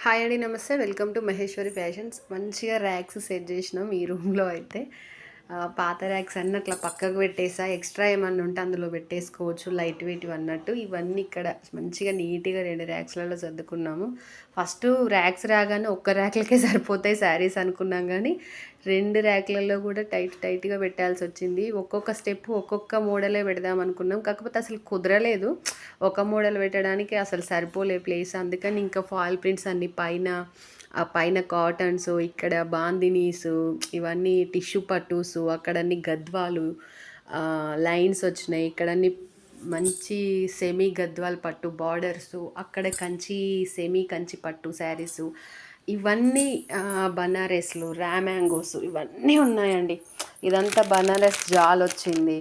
Hi అండి. నమస్తే. Welcome to Maheshwari fashions. మంచిగా ర్యాక్స్ సెట్ చేసినాం ఈ రూమ్లో అయితే. పాత ర్యాక్స్ అన్నీ అట్లా పక్కకు పెట్టేసా. ఎక్స్ట్రా ఏమన్నా ఉంటే అందులో పెట్టేసుకోవచ్చు, లైట్ వెయిట్‌వి అన్నట్టు. ఇవన్నీ ఇక్కడ మంచిగా నీట్‌గా 2 ర్యాక్స్‌లలో సర్దుకున్నాము. ఫస్ట్ ర్యాక్స్ రాగానే ఒక్క ర్యాక్‌లకే సరిపోతాయి శారీస్ అనుకున్నాం గానీ, 2 ర్యాక్‌లలో కూడా టైట్‌గా పెట్టాల్సొచ్చింది. ఒక్కొక్క స్టెప్ ఒక్కొక్క మోడలే పెడదాం అనుకున్నాం. కాకపోతే అసలు కుదరలేదు. ఒక మోడల్ పెట్టడానికి అసలు సరిపోలే ప్లేస్. అందుకని ఇంకా ఫాయిల్ ప్రింట్స్ అన్నీ పైన, ఆ పైన కాటన్స్, ఇక్కడ బాందినీస్, ఇవన్నీ టిష్యూ పట్టూస్, అక్కడన్ని గద్వాలు లైన్స్ వచ్చినాయి. ఇక్కడన్ని మంచి సెమీ గద్వాల్ పట్టు బార్డర్సు, అక్కడ కంచి సెమీ కంచి పట్టు శారీసు, ఇవన్నీ బనారస్లు, మ్యాంగోస్ ఇవన్నీ ఉన్నాయండి. ఇదంతా బనారస్ జాల్ వచ్చింది.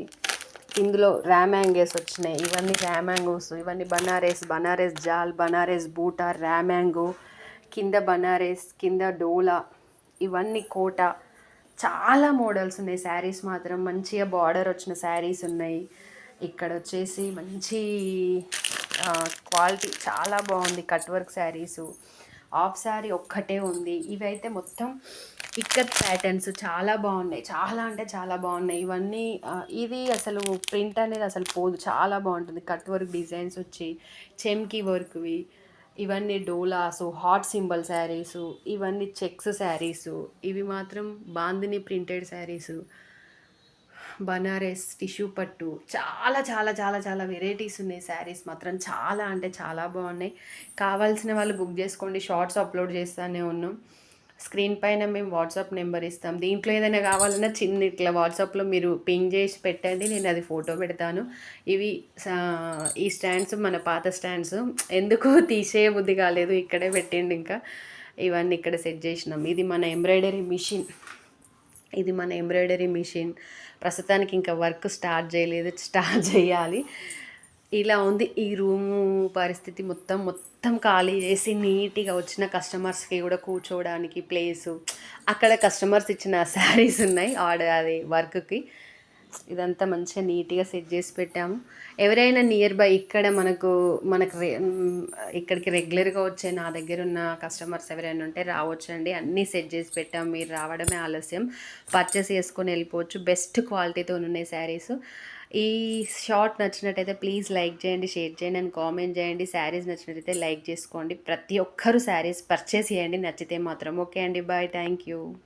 ఇందులో మ్యాంగోస్ వచ్చినాయి. ఇవన్నీ మ్యాంగోస్, ఇవన్నీ బనారస్ జాల్, బనారస్ బూటా, మ్యాంగో, కింద బనారస్, కింద డోలా, ఇవన్నీ కోట. చాలా మోడల్స్ ఉన్నాయి. శారీస్ మాత్రం మంచిగా బార్డర్ వచ్చిన శారీస్ ఉన్నాయి. ఇక్కడ వచ్చేసి మంచి క్వాలిటీ చాలా బాగుంది. Cut work saris, half sari ఒక్కటే ఉంది. ఇవైతే మొత్తం ఇక్కత్ ప్యాటర్న్స్ చాలా బాగున్నాయి. చాలా అంటే చాలా బాగున్నాయి ఇవన్నీ. ఇది అసలు ప్రింట్ అనేది అసలు పోదు, చాలా బాగుంటుంది. కట్ వర్క్ డిజైన్స్ వచ్చి చెమ్కీ వర్క్వి, ఇవన్నీ డోలాసు, హాట్ సింబల్ శారీసు, ఇవన్నీ చెక్స్ శారీసు, ఇవి మాత్రం బాందిని ప్రింటెడ్ శారీసు, బనారస్ టిష్యూ పట్టు, చాలా చాలా చాలా చాలా వెరైటీస్ ఉన్నాయి. శారీస్ మాత్రం చాలా అంటే చాలా బాగున్నాయి. కావాల్సిన వాళ్ళు బుక్ చేసుకోండి. షార్ట్స్ అప్లోడ్ చేస్తూనే ఉన్నాం. స్క్రీన్ పైన మేము వాట్సాప్ నెంబర్ ఇస్తాం. దీంట్లో ఏదైనా కావాలన్నా చిన్న ఇట్లా వాట్సాప్లో మీరు పింగ్ చేసి పెట్టండి, నేను అది ఫోటో పెడతాను. ఇవి ఈ స్టాండ్స్ మన పాత స్టాండ్స్, ఎందుకు తీసేయ బుద్ధి కాలేదు, ఇక్కడే పెట్టండి. ఇంకా ఇవన్నీ ఇక్కడ సెట్ చేసినాం. ఇది మన ఎంబ్రాయిడరీ మిషన్. ప్రస్తుతానికి ఇంకా వర్క్ స్టార్ట్ చేయలేదు, స్టార్ట్ చేయాలి. ఇలా ఉంది ఈ రూము పరిస్థితి. మొత్తం ఖాళీ చేసి నీట్గా వచ్చిన కస్టమర్స్కి కూడా కూర్చోవడానికి ప్లేసు, అక్కడ కస్టమర్స్ ఇచ్చిన శారీస్ ఉన్నాయి అది వర్క్కి. ఇదంతా మంచిగా నీట్గా సెట్ చేసి పెట్టాము. ఎవరైనా నియర్ బై ఇక్కడ మనకు ఇక్కడికి రెగ్యులర్గా వచ్చే నా దగ్గర ఉన్న కస్టమర్స్ ఎవరైనా ఉంటే రావచ్చండి. అన్నీ సెట్ చేసి పెట్టాము. మీరు రావడమే ఆలస్యం. పర్చేస్ చేసుకొని వెళ్ళిపోవచ్చు. బెస్ట్ క్వాలిటీతో ఉన్నాయి శారీస్. ఈ షార్ట్ నచ్చినట్టయితే ప్లీజ్ లైక్ చేయండి, షేర్ చేయండి అండ్ కామెంట్ చేయండి. శారీస్ నచ్చినట్టయితే లైక్ చేసుకోండి. ప్రతి ఒక్కరూ శారీస్ పర్చేస్ చేయండి నచ్చితే మాత్రం. ఓకే అండి, బాయ్, థ్యాంక్ యూ.